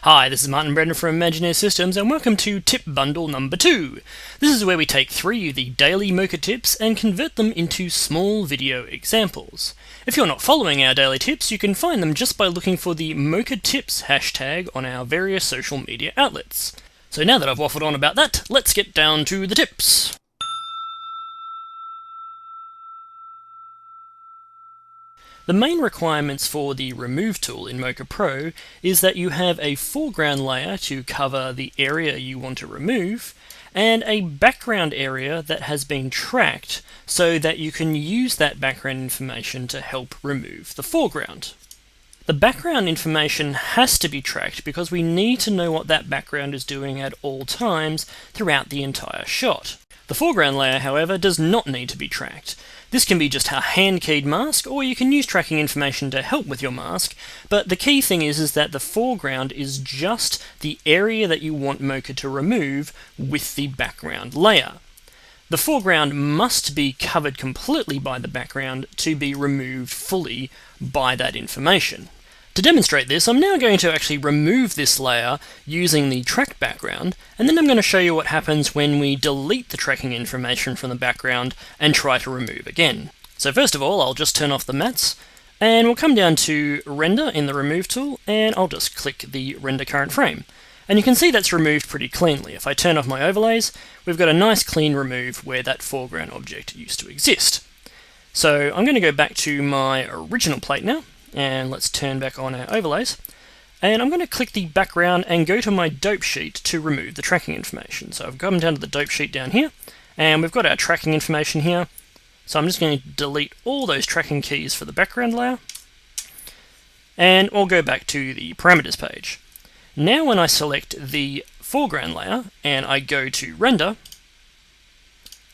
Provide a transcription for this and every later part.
Hi, this is Martin Brendan from Imagineer Systems, and welcome to Tip Bundle number 2. This is where we take 3 of the daily Mocha tips and convert them into small video examples. If you're not following our daily tips, you can find them just by looking for the Mocha Tips hashtag on our various social media outlets. So now that I've waffled on about that, let's get down to the tips. The main requirements for the Remove tool in Mocha Pro is that you have a foreground layer to cover the area you want to remove, and a background area that has been tracked so that you can use that background information to help remove the foreground. The background information has to be tracked because we need to know what that background is doing at all times throughout the entire shot. The foreground layer, however, does not need to be tracked. This can be just a hand-keyed mask, or you can use tracking information to help with your mask, but the key thing is that the foreground is just the area that you want Mocha to remove with the background layer. The foreground must be covered completely by the background to be removed fully by that information. To demonstrate this, I'm now going to actually remove this layer using the tracked background, and then I'm going to show you what happens when we delete the tracking information from the background and try to remove again. So first of all, I'll just turn off the mats, and we'll come down to Render in the Remove tool, and I'll just click the Render Current Frame. And you can see that's removed pretty cleanly. If I turn off my overlays, we've got a nice clean remove where that foreground object used to exist. So I'm going to go back to my original plate now, and let's turn back on our overlays, and I'm going to click the background and go to my dope sheet to remove the tracking information. So I've come down to the dope sheet down here, and we've got our tracking information here, so I'm just going to delete all those tracking keys for the background layer, and I'll go back to the parameters page. Now when I select the foreground layer and I go to render,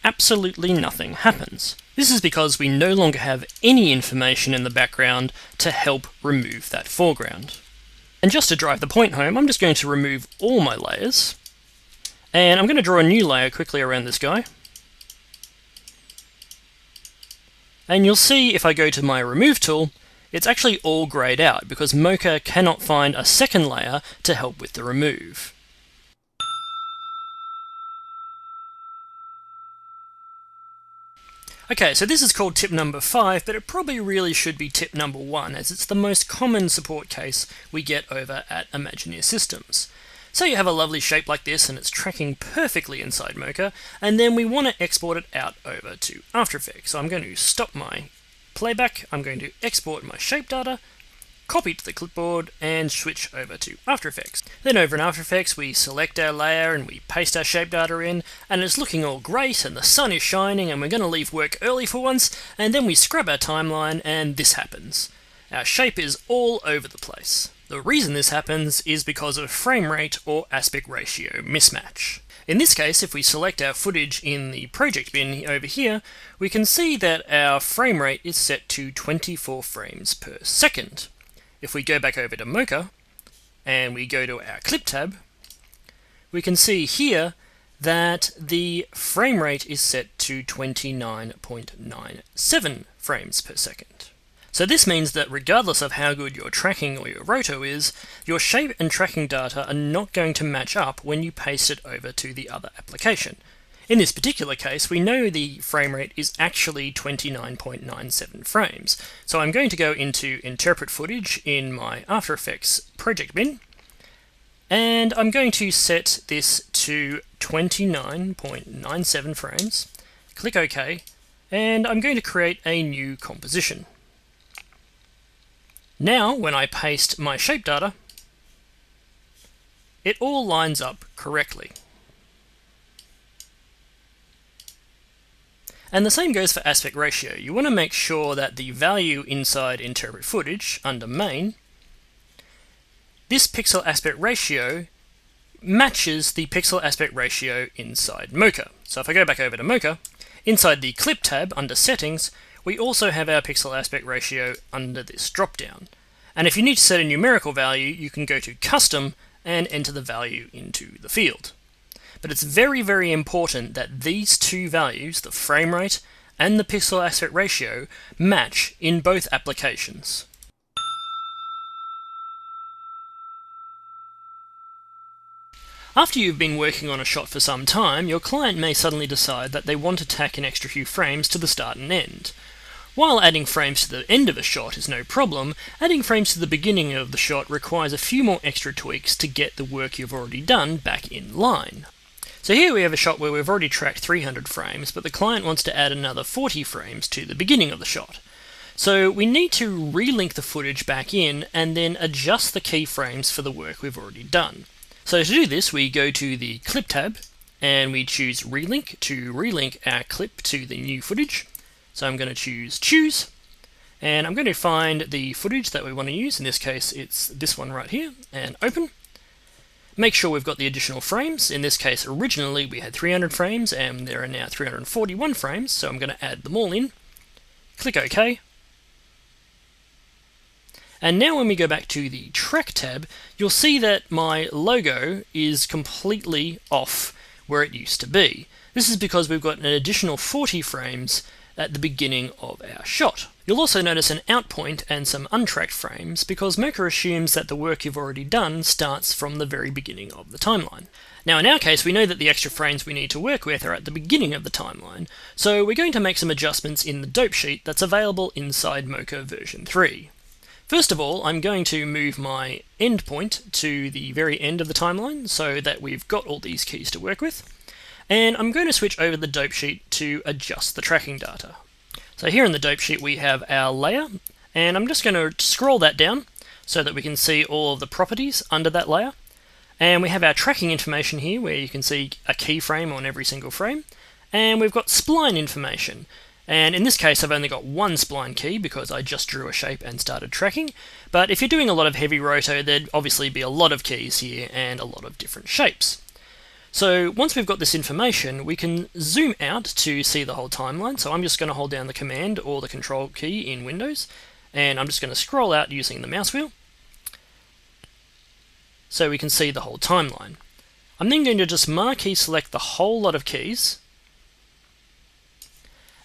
absolutely nothing happens. This is because we no longer have any information in the background to help remove that foreground. And just to drive the point home, I'm just going to remove all my layers, and I'm going to draw a new layer quickly around this guy. And you'll see if I go to my Remove tool, it's actually all greyed out because Mocha cannot find a second layer to help with the remove. Okay, so this is called tip number 5, but it probably really should be tip number 1, as it's the most common support case we get over at Imagineer Systems. So you have a lovely shape like this, and it's tracking perfectly inside Mocha, and then we want to export it out over to After Effects. So I'm going to stop my playback, I'm going to export my shape data, copy to the clipboard, and switch over to After Effects. Then over in After Effects we select our layer and we paste our shape data in, and it's looking all great and the sun is shining and we're going to leave work early for once, and then we scrub our timeline and this happens. Our shape is all over the place. The reason this happens is because of frame rate or aspect ratio mismatch. In this case, if we select our footage in the project bin over here, we can see that our frame rate is set to 24 frames per second. If we go back over to Mocha, and we go to our Clip tab, we can see here that the frame rate is set to 29.97 frames per second. So this means that regardless of how good your tracking or your roto is, your shape and tracking data are not going to match up when you paste it over to the other application. In this particular case, we know the frame rate is actually 29.97 frames. So I'm going to go into Interpret Footage in my After Effects project bin, and I'm going to set this to 29.97 frames, click OK, and I'm going to create a new composition. Now, when I paste my shape data, it all lines up correctly. And the same goes for aspect ratio. You want to make sure that the value inside Interpret Footage, under Main, this pixel aspect ratio matches the pixel aspect ratio inside Mocha. So if I go back over to Mocha, inside the Clip tab under Settings, we also have our pixel aspect ratio under this drop-down. And if you need to set a numerical value, you can go to Custom and enter the value into the field. But it's very, very important that these two values, the frame rate and the pixel aspect ratio, match in both applications. applications. 。 . 。 . 。 . 。 . 。 . . 。 . . . 。 . . . . . . . . . . . . . . . . . . . . . . . . . . . . . . 。 . . . . 「After you've been working on a shot for some time, your client may suddenly decide that they want to tack an extra few frames to the start and end. While adding frames to the end of a shot is no problem, adding frames to the beginning of the shot requires a few more extra tweaks to get the work you've already done back in line. So here we have a shot where we've already tracked 300 frames, but the client wants to add another 40 frames to the beginning of the shot. So we need to relink the footage back in and then adjust the keyframes for the work we've already done. So to do this, we go to the Clip tab and we choose Relink to relink our clip to the new footage. So I'm going to choose, and I'm going to find the footage that we want to use. In this case, it's this one right here, and open. Make sure we've got the additional frames. In this case, originally we had 300 frames, and there are now 341 frames, so I'm going to add them all in. Click OK. And now when we go back to the Track tab, you'll see that my logo is completely off where it used to be. This is because we've got an additional 40 frames at the beginning of our shot. You'll also notice an out point and some untracked frames because Mocha assumes that the work you've already done starts from the very beginning of the timeline. Now in our case, we know that the extra frames we need to work with are at the beginning of the timeline, so we're going to make some adjustments in the dope sheet that's available inside Mocha version 3. First of all, I'm going to move my end point to the very end of the timeline so that we've got all these keys to work with. And I'm going to switch over the dope sheet to adjust the tracking data. So here in the dope sheet we have our layer, and I'm just going to scroll that down so that we can see all of the properties under that layer. And we have our tracking information here where you can see a keyframe on every single frame. And we've got spline information. And in this case I've only got one spline key because I just drew a shape and started tracking. But if you're doing a lot of heavy roto, there'd obviously be a lot of keys here and a lot of different shapes. So once we've got this information, we can zoom out to see the whole timeline. So I'm just going to hold down the Command or the Control key in Windows, and I'm just going to scroll out using the mouse wheel so we can see the whole timeline. I'm then going to just marquee select the whole lot of keys,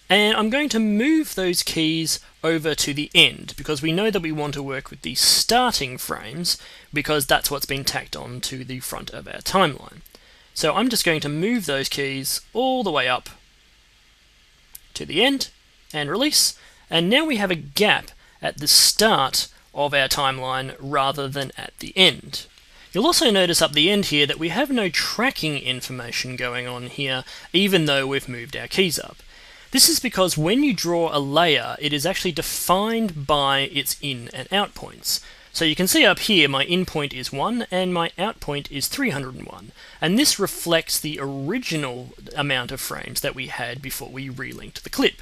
and I'm going to move those keys over to the end because we know that we want to work with the starting frames because that's what's been tacked on to the front of our timeline. So I'm just going to move those keys all the way up to the end and release. And now we have a gap at the start of our timeline rather than at the end. You'll also notice up the end here that we have no tracking information going on here, even though we've moved our keys up. This is because when you draw a layer, it is actually defined by its in and out points. So you can see up here my in point is 1 and my out point is 301, and this reflects the original amount of frames that we had before we relinked the clip.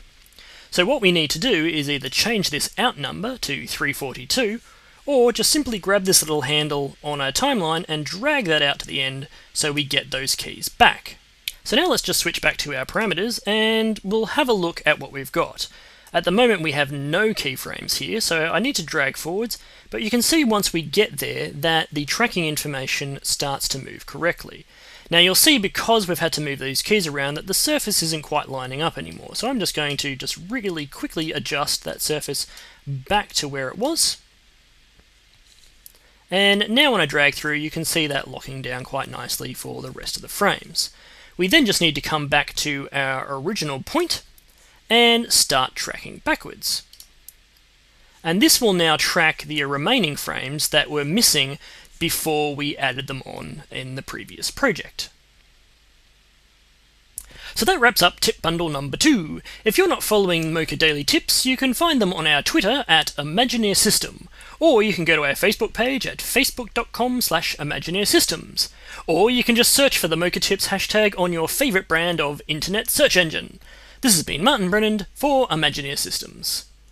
So what we need to do is either change this out number to 342, or just simply grab this little handle on our timeline and drag that out to the end so we get those keys back. So now let's just switch back to our parameters and we'll have a look at what we've got. At the moment we have no keyframes here, so I need to drag forwards, but you can see once we get there that the tracking information starts to move correctly. Now you'll see because we've had to move these keys around that the surface isn't quite lining up anymore, so I'm just going to just really quickly adjust that surface back to where it was. And now when I drag through you can see that locking down quite nicely for the rest of the frames. We then just need to come back to our original point and start tracking backwards. And this will now track the remaining frames that were missing before we added them on in the previous project. So that wraps up tip bundle number 2. If you're not following Mocha Daily Tips, you can find them on our Twitter at Imagineer System, or you can go to our Facebook page at facebook.com/ImagineerSystems, or you can just search for the Mocha Tips hashtag on your favourite brand of internet search engine. This has been Martin Brennan for Imagineer Systems.